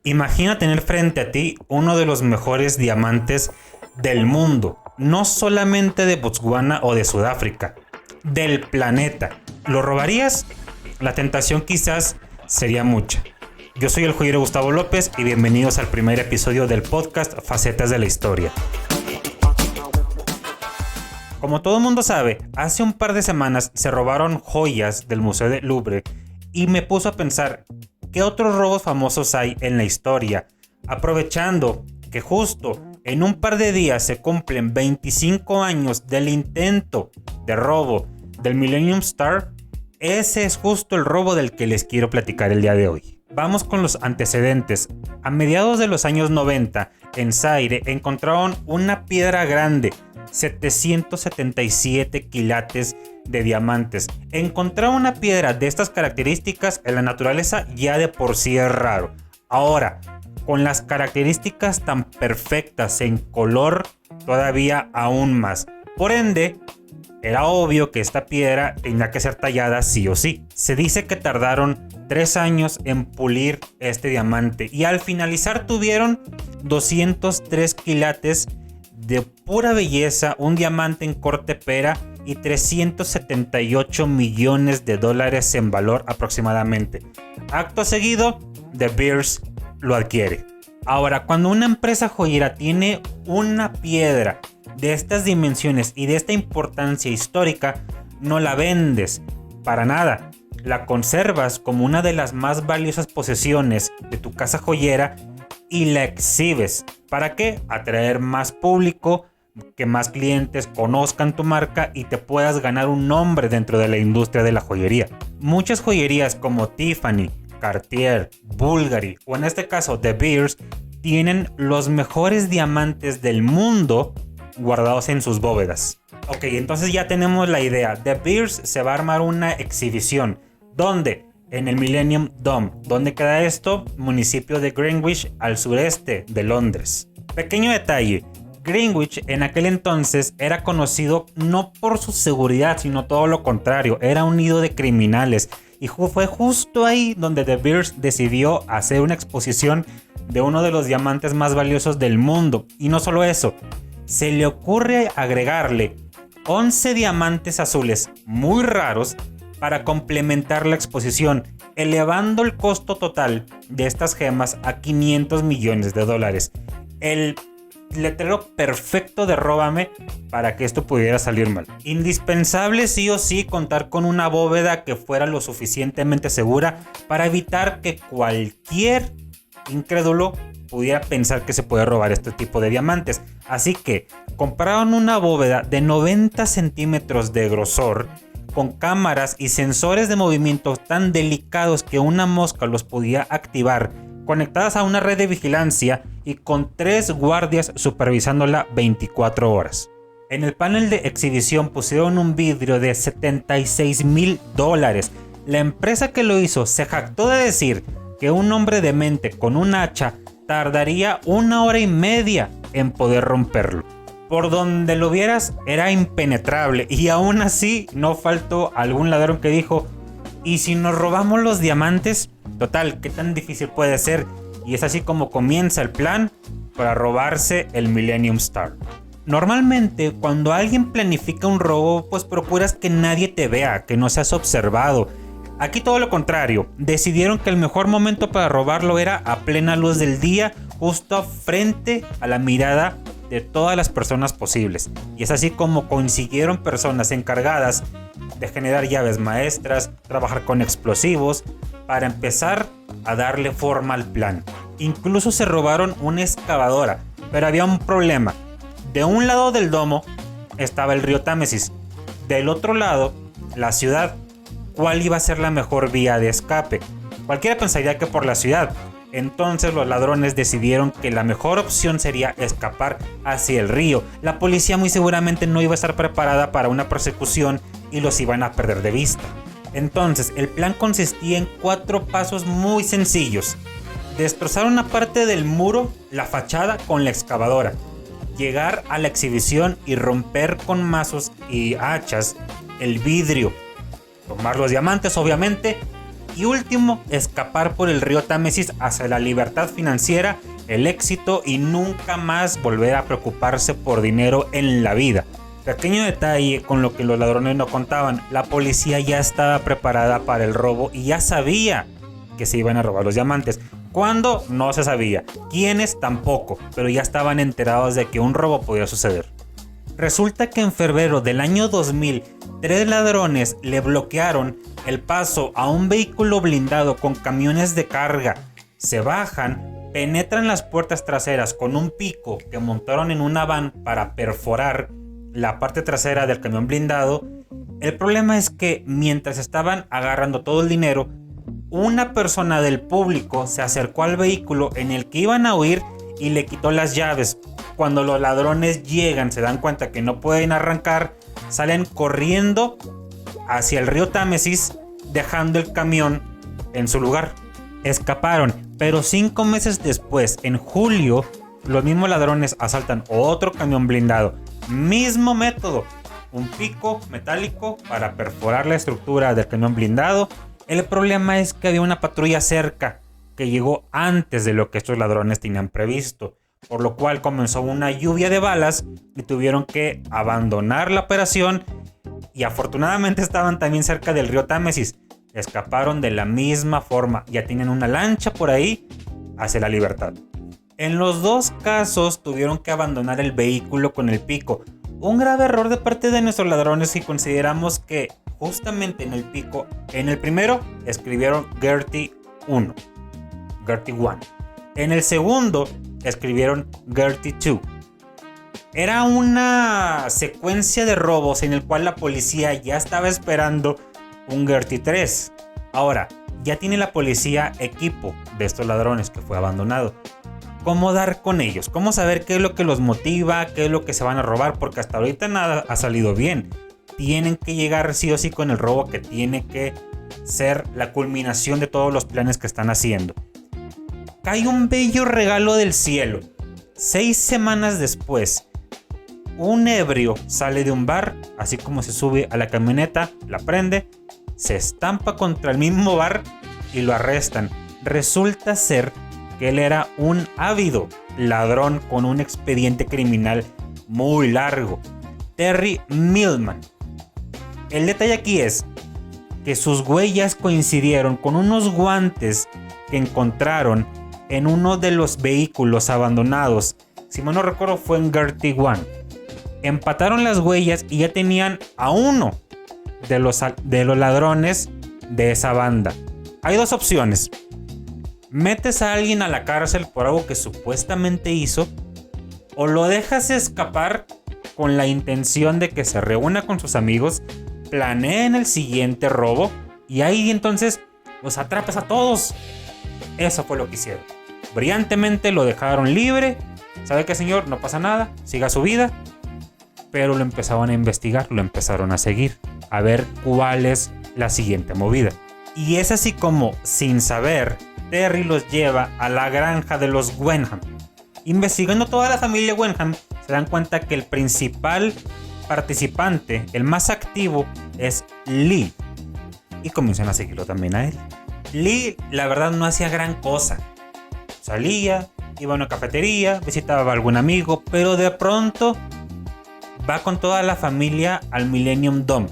Imagina tener frente a ti uno de los mejores diamantes del mundo, no solamente de Botswana o de Sudáfrica, del planeta. ¿Lo robarías? La tentación quizás sería mucha. Yo soy el joyero Gustavo López y bienvenidos al primer episodio del podcast Facetas de la Historia. Como todo el mundo sabe, hace un par de semanas se robaron joyas del Museo del Louvre y me puso a pensar, ¿qué otros robos famosos hay en la historia? Aprovechando que justo en un par de días se cumplen 25 años del intento de robo del Millennium Star, ese es justo el robo del que les quiero platicar el día de hoy. Vamos con los antecedentes. A mediados de los años 90, en Zaire encontraron una piedra grande, 777 quilates de diamantes. Encontrar una piedra de estas características en la naturaleza ya de por sí es raro. Ahora, con las características tan perfectas en color, todavía aún más. Por ende, era obvio que esta piedra tenía que ser tallada sí o sí. Se dice que tardaron 3 años en pulir este diamante y al finalizar tuvieron 203 quilates de pura belleza, un diamante en corte pera y 378 millones de dólares en valor aproximadamente. Acto seguido, De Beers lo adquiere. Ahora, cuando una empresa joyera tiene una piedra de estas dimensiones y de esta importancia histórica, no la vendes para nada. La conservas como una de las más valiosas posesiones de tu casa joyera y la exhibes. ¿Para qué? Atraer más público, que más clientes conozcan tu marca y te puedas ganar un nombre dentro de la industria de la joyería. Muchas joyerías como Tiffany, Cartier, Bulgari o en este caso De Beers tienen los mejores diamantes del mundo guardados en sus bóvedas. Ok, entonces ya tenemos la idea. De Beers se va a armar una exhibición. ¿Dónde? En el Millennium Dome. ¿Dónde queda esto? Municipio de Greenwich, al sureste de Londres. Pequeño detalle. Greenwich en aquel entonces era conocido no por su seguridad, sino todo lo contrario. Era un nido de criminales. Y fue justo ahí donde De Beers decidió hacer una exposición de uno de los diamantes más valiosos del mundo. Y no solo eso, se le ocurre agregarle 11 diamantes azules muy raros para complementar la exposición, elevando el costo total de estas gemas a 500 millones de dólares. El letrero perfecto de Róbame para que esto pudiera salir mal. Indispensable sí o sí contar con una bóveda que fuera lo suficientemente segura para evitar que cualquier incrédulo pudiera pensar que se puede robar este tipo de diamantes. Así que compraron una bóveda de 90 centímetros de grosor con cámaras y sensores de movimiento tan delicados que una mosca los podía activar, conectadas a una red de vigilancia y con 3 guardias supervisándola 24 horas. En el panel de exhibición pusieron un vidrio de $76,000. La empresa que lo hizo se jactó de decir que un hombre demente con un hacha tardaría 1 hora y media en poder romperlo. Por donde lo vieras era impenetrable y aún así no faltó algún ladrón que dijo: ¿y si nos robamos los diamantes? Total, ¿qué tan difícil puede ser? Y es así como comienza el plan para robarse el Millennium Star. Normalmente cuando alguien planifica un robo, pues procuras que nadie te vea, que no seas observado. Aquí todo lo contrario, decidieron que el mejor momento para robarlo era a plena luz del día, justo frente a la mirada de todas las personas posibles. Y es así como consiguieron personas encargadas de generar llaves maestras, trabajar con explosivos, para empezar a darle forma al plan. Incluso se robaron una excavadora, pero había un problema. De un lado del domo estaba el río Támesis, del otro lado la ciudad. ¿Cuál iba a ser la mejor vía de escape? Cualquiera pensaría que por la ciudad. Entonces los ladrones decidieron que la mejor opción sería escapar hacia el río. La policía muy seguramente no iba a estar preparada para una persecución y los iban a perder de vista. Entonces el plan consistía en 4 pasos muy sencillos. Destrozar una parte del muro, la fachada, con la excavadora. Llegar a la exhibición y romper con mazos y hachas el vidrio. Tomar los diamantes, obviamente, Y último, escapar por el río Támesis hacia la libertad financiera, el éxito y nunca más volver a preocuparse por dinero en la vida. Pequeño detalle con lo que los ladrones no contaban: la policía ya estaba preparada para el robo y ya sabía que se iban a robar los diamantes. ¿Cuándo? No se sabía. ¿Quiénes? Tampoco, pero ya estaban enterados de que un robo podía suceder. Resulta que en febrero del año 2000, 3 ladrones le bloquearon el paso a un vehículo blindado con camiones de carga. Se bajan, penetran las puertas traseras con un pico que montaron en una van para perforar la parte trasera del camión blindado. El problema es que mientras estaban agarrando todo el dinero, una persona del público se acercó al vehículo en el que iban a huir y le quitó las llaves. Cuando los ladrones llegan, se dan cuenta que no pueden arrancar, salen corriendo hacia el río Támesis, dejando el camión en su lugar. Escaparon, pero 5 meses después, en julio, los mismos ladrones asaltan otro camión blindado. Mismo método, un pico metálico para perforar la estructura del camión blindado. El problema es que había una patrulla cerca que llegó antes de lo que estos ladrones tenían previsto, por lo cual comenzó una lluvia de balas y tuvieron que abandonar la operación. Y afortunadamente estaban también cerca del río Támesis. Escaparon de la misma forma, ya tienen una lancha por ahí hacia la libertad. En los dos casos tuvieron que abandonar el vehículo con el pico. Un grave error de parte de nuestros ladrones si consideramos que justamente en el pico, en el primero escribieron Gertie 1, Gertie 1. En el segundo escribieron Gertie 2. Era una secuencia de robos en el cual la policía ya estaba esperando un Gertie 3. Ahora, ya tiene la policía equipo de estos ladrones que fue abandonado. ¿Cómo dar con ellos? ¿Cómo saber qué es lo que los motiva? ¿Qué es lo que se van a robar? Porque hasta ahorita nada ha salido bien. Tienen que llegar sí o sí con el robo, que tiene que ser la culminación de todos los planes que están haciendo. Cae un bello regalo del cielo. 6 semanas después, un ebrio sale de un bar, así como se sube a la camioneta, la prende, se estampa contra el mismo bar y lo arrestan. Resulta ser que él era un ávido ladrón con un expediente criminal muy largo. Terry Millman. El detalle aquí es que sus huellas coincidieron con unos guantes que encontraron en uno de los vehículos abandonados. Si mal no recuerdo, fue en Gertie 1. Empataron las huellas y ya tenían a uno de los ladrones de esa banda. Hay dos opciones: metes a alguien a la cárcel por algo que supuestamente hizo, o lo dejas escapar con la intención de que se reúna con sus amigos, planeen el siguiente robo y ahí entonces los atrapas a todos. Eso fue lo que hicieron. Brillantemente lo dejaron libre. ¿Sabe qué, señor? No pasa nada, siga su vida. Pero lo empezaron a investigar, lo empezaron a seguir, a ver cuál es la siguiente movida. Y es así como, sin saber, Terry los lleva a la granja de los Wenham. Investigando toda la familia Wenham, se dan cuenta que el principal participante, el más activo, es Lee. Y comienzan a seguirlo también a él. Lee, la verdad, no hacía gran cosa. Salía, iba a una cafetería, visitaba a algún amigo, pero de pronto va con toda la familia al Millennium Dome.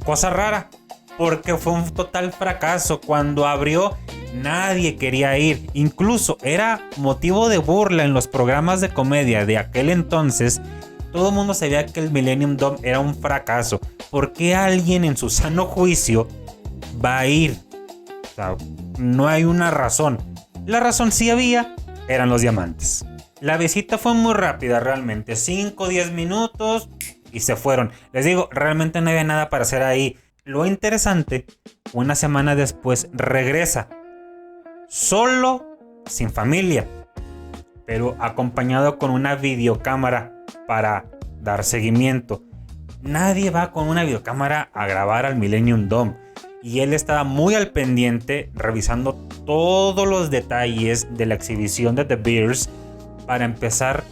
Cosa rara, porque fue un total fracaso. Cuando abrió, nadie quería ir. Incluso era motivo de burla en los programas de comedia de aquel entonces. Todo el mundo sabía que el Millennium Dome era un fracaso. ¿Por qué alguien en su sano juicio va a ir? O sea, no hay una razón. La razón sí había, eran los diamantes. La visita fue muy rápida realmente, 5 o 10 minutos y se fueron. Les digo, realmente no había nada para hacer ahí. Lo interesante, una semana después regresa, solo, sin familia, pero acompañado con una videocámara para dar seguimiento. Nadie va con una videocámara a grabar al Millennium Dome. Y él estaba muy al pendiente, revisando todos los detalles de la exhibición de The Bears para empezar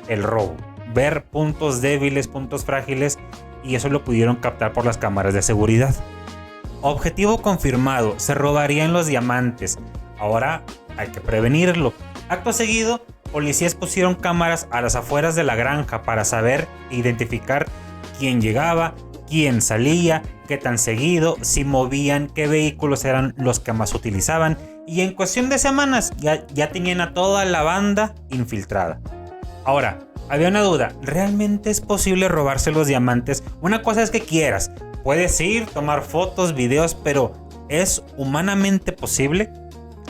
el robo. Ver puntos débiles, puntos frágiles, y eso lo pudieron captar por las cámaras de seguridad. Objetivo confirmado, se robarían los diamantes. Ahora hay que prevenirlo. Acto seguido, policías pusieron cámaras a las afueras de la granja para saber e identificar quién llegaba, quién salía, qué tan seguido, si movían, qué vehículos eran los que más utilizaban. Y en cuestión de semanas ya tenían a toda la banda infiltrada. Ahora, había una duda, ¿realmente es posible robarse los diamantes? Una cosa es que quieras, puedes ir, tomar fotos, videos, pero ¿es humanamente posible?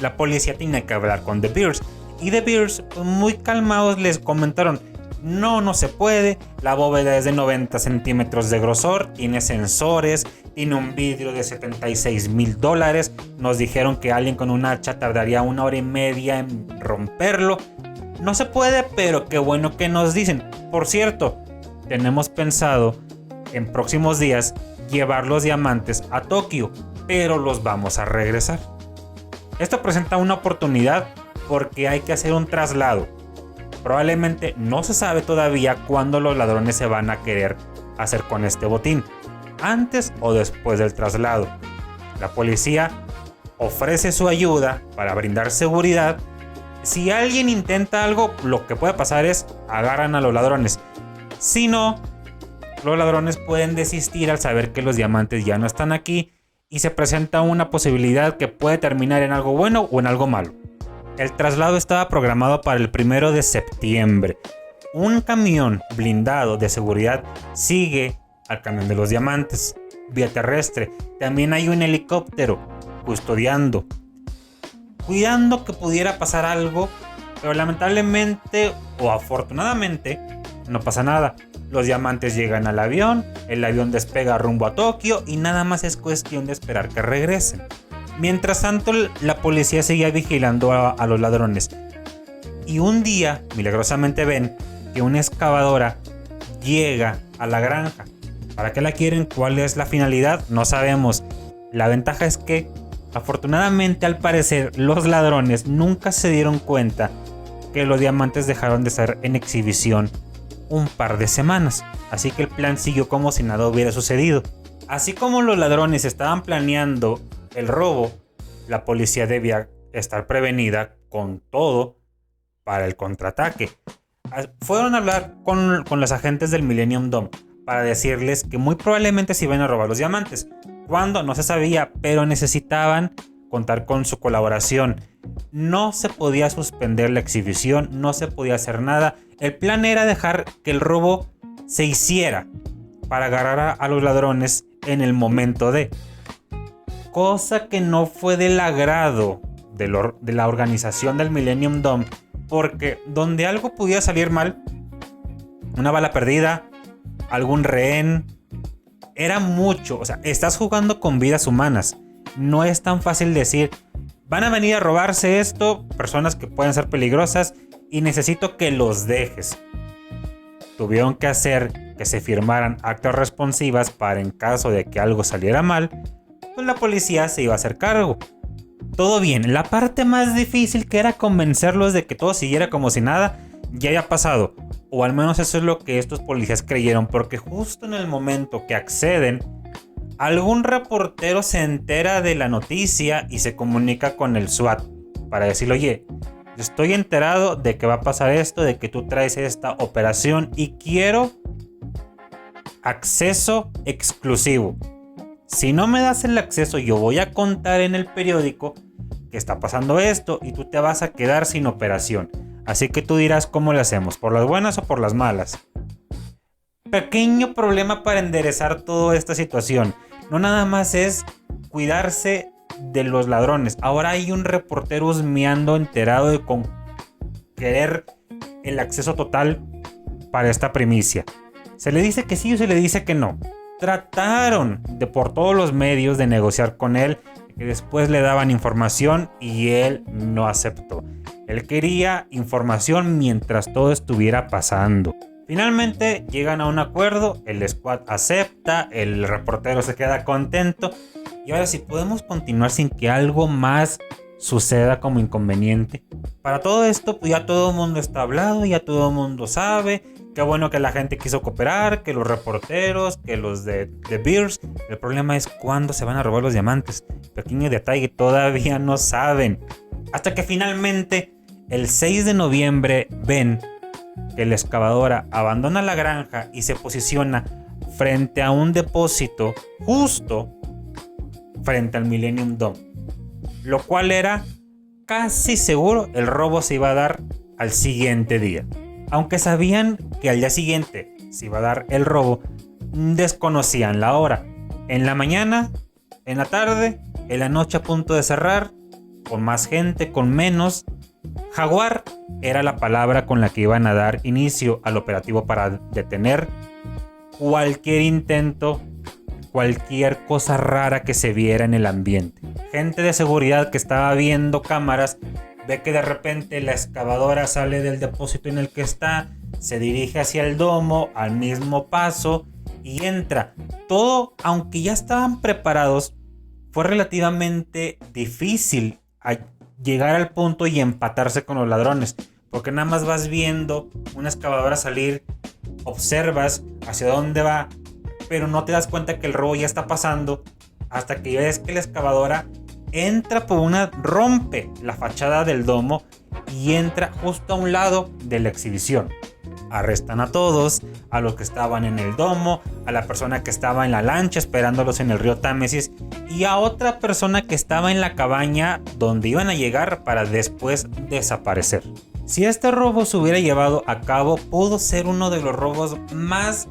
La policía tiene que hablar con The Bears, y The Bears, muy calmados, les comentaron: no se puede, la bóveda es de 90 centímetros de grosor, tiene sensores, tiene un vidrio de $76,000, nos dijeron que alguien con un hacha tardaría 1 hora y media en romperlo. No se puede, pero qué bueno que nos dicen. Por cierto, tenemos pensado en próximos días llevar los diamantes a Tokio, pero los vamos a regresar. Esto presenta una oportunidad porque hay que hacer un traslado. Probablemente no se sabe todavía cuándo los ladrones se van a querer hacer con este botín, antes o después del traslado. La policía ofrece su ayuda para brindar seguridad. Si alguien intenta algo, lo que puede pasar es agarran a los ladrones. Si no, los ladrones pueden desistir al saber que los diamantes ya no están aquí y se presenta una posibilidad que puede terminar en algo bueno o en algo malo. El traslado estaba programado para el 1 de septiembre. Un camión blindado de seguridad sigue al camión de los diamantes. Vía terrestre. También hay un helicóptero custodiando, cuidando que pudiera pasar algo, pero lamentablemente o afortunadamente no pasa nada. Los diamantes llegan al avión, el avión despega rumbo a Tokio y nada más es cuestión de esperar que regresen. Mientras tanto, la policía seguía vigilando a los ladrones. Y un día, milagrosamente ven que una excavadora llega a la granja. ¿Para qué la quieren? ¿Cuál es la finalidad? No sabemos. La ventaja es que, afortunadamente, al parecer, los ladrones nunca se dieron cuenta que los diamantes dejaron de estar en exhibición un par de semanas. Así que el plan siguió como si nada hubiera sucedido. Así como los ladrones estaban planeando el robo, la policía debía estar prevenida con todo para el contraataque. Fueron a hablar con los agentes del Millennium Dome para decirles que muy probablemente se iban a robar los diamantes. Cuándo, no se sabía, pero necesitaban contar con su colaboración. No se podía suspender la exhibición, no se podía hacer nada. El plan era dejar que el robo se hiciera para agarrar a los ladrones en el momento de... Cosa que no fue del agrado de la organización del Millennium Dome, porque donde algo pudiera salir mal, una bala perdida, algún rehén, era mucho. O sea, estás jugando con vidas humanas. No es tan fácil decir, van a venir a robarse esto, personas que pueden ser peligrosas, y necesito que los dejes. Tuvieron que hacer que se firmaran actas responsivas para, en caso de que algo saliera mal, pues la policía se iba a hacer cargo. Todo bien, la parte más difícil, que era convencerlos de que todo siguiera como si nada, ya había pasado. O al menos eso es lo que estos policías creyeron, porque justo en el momento que acceden, algún reportero se entera de la noticia y se comunica con el SWAT para decirle: oye, estoy enterado de que va a pasar esto, de que tú traes esta operación y quiero acceso exclusivo. Si no me das el acceso, yo voy a contar en el periódico que está pasando esto y tú te vas a quedar sin operación. Así que tú dirás cómo le hacemos, por las buenas o por las malas. Pequeño problema para enderezar toda esta situación. No nada más es cuidarse de los ladrones. Ahora hay un reportero husmeando, enterado de con querer el acceso total para esta primicia. Se le dice que sí o se le dice que no. Trataron de por todos los medios de negociar con él, que después le daban información y él no aceptó. Él quería información mientras todo estuviera pasando. Finalmente llegan a un acuerdo, el squad acepta, el reportero se queda contento y ahora sí podemos continuar sin que algo más suceda como inconveniente. Para todo esto, pues ya todo el mundo está hablado, ya todo el mundo sabe Qué bueno que la gente quiso cooperar, que los reporteros, que los de Beers. El problema es cuándo se van a robar los diamantes. Pequeño detalle, todavía no saben. Hasta que finalmente, el 6 de noviembre, ven que la excavadora abandona la granja y se posiciona frente a un depósito justo frente al Millennium Dome. Lo cual era casi seguro el robo se iba a dar al siguiente día. Aunque sabían que al día siguiente se iba a dar el robo, desconocían la hora. En la mañana, en la tarde, en la noche a punto de cerrar, con más gente, con menos. Jaguar era la palabra con la que iban a dar inicio al operativo para detener cualquier intento, cualquier cosa rara que se viera en el ambiente. Gente de seguridad que estaba viendo cámaras ve que de repente la excavadora sale del depósito en el que está, se dirige hacia el domo al mismo paso y entra. Todo, aunque ya estaban preparados, fue relativamente difícil llegar al punto y empatarse con los ladrones, porque nada más vas viendo una excavadora salir, observas hacia dónde va, pero no te das cuenta que el robo ya está pasando hasta que ves que la excavadora entra por rompe la fachada del domo y entra justo a un lado de la exhibición. Arrestan a todos, a los que estaban en el domo, a la persona que estaba en la lancha esperándolos en el río Támesis y a otra persona que estaba en la cabaña donde iban a llegar para después desaparecer. Si este robo se hubiera llevado a cabo, pudo ser uno de los robos más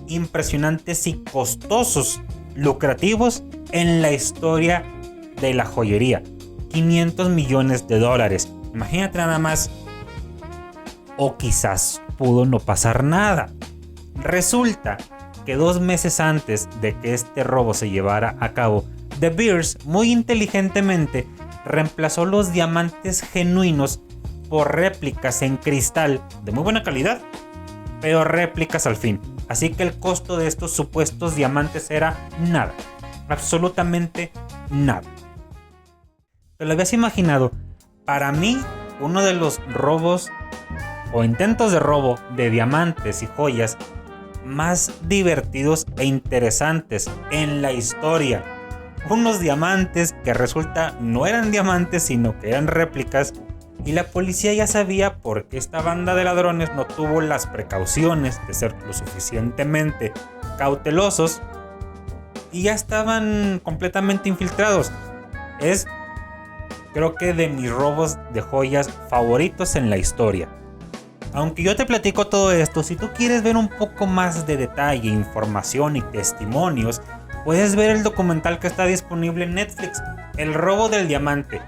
impresionantes y costosos, lucrativos en la historia de la joyería. 500 millones de dólares. Imagínate nada más. O quizás pudo no pasar nada. Resulta que 2 meses antes de que este robo se llevara a cabo, De Beers muy inteligentemente reemplazó los diamantes genuinos por réplicas en cristal de muy buena calidad, pero réplicas al fin. Así que el costo de estos supuestos diamantes era nada, absolutamente nada. ¿Te lo habías imaginado? Para mí, uno de los robos o intentos de robo de diamantes y joyas más divertidos e interesantes en la historia. Unos diamantes que resulta no eran diamantes sino que eran réplicas, y la policía ya sabía por qué esta banda de ladrones no tuvo las precauciones de ser lo suficientemente cautelosos y ya estaban completamente infiltrados. Es, creo que, de mis robos de joyas favoritos en la historia. Aunque yo te platico todo esto, si tú quieres ver un poco más de detalle, información y testimonios, puedes ver el documental que está disponible en Netflix, El robo del diamante.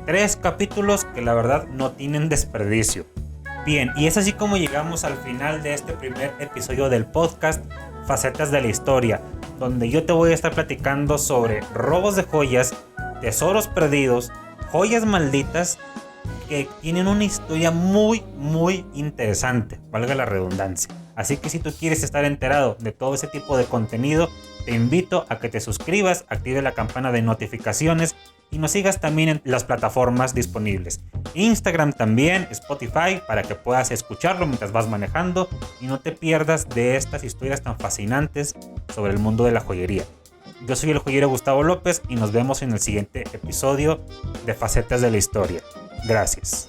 3 capítulos que la verdad no tienen desperdicio. Bien, y es así como llegamos al final de este primer episodio del podcast Facetas de la Historia, donde yo te voy a estar platicando sobre robos de joyas, tesoros perdidos, joyas malditas que tienen una historia muy interesante, valga la redundancia. Así que si tú quieres estar enterado de todo ese tipo de contenido, te invito a que te suscribas, active la campana de notificaciones y nos sigas también en las plataformas disponibles. Instagram también, Spotify, para que puedas escucharlo mientras vas manejando y no te pierdas de estas historias tan fascinantes sobre el mundo de la joyería. Yo soy el joyero Gustavo López y nos vemos en el siguiente episodio de Facetas de la Historia. Gracias.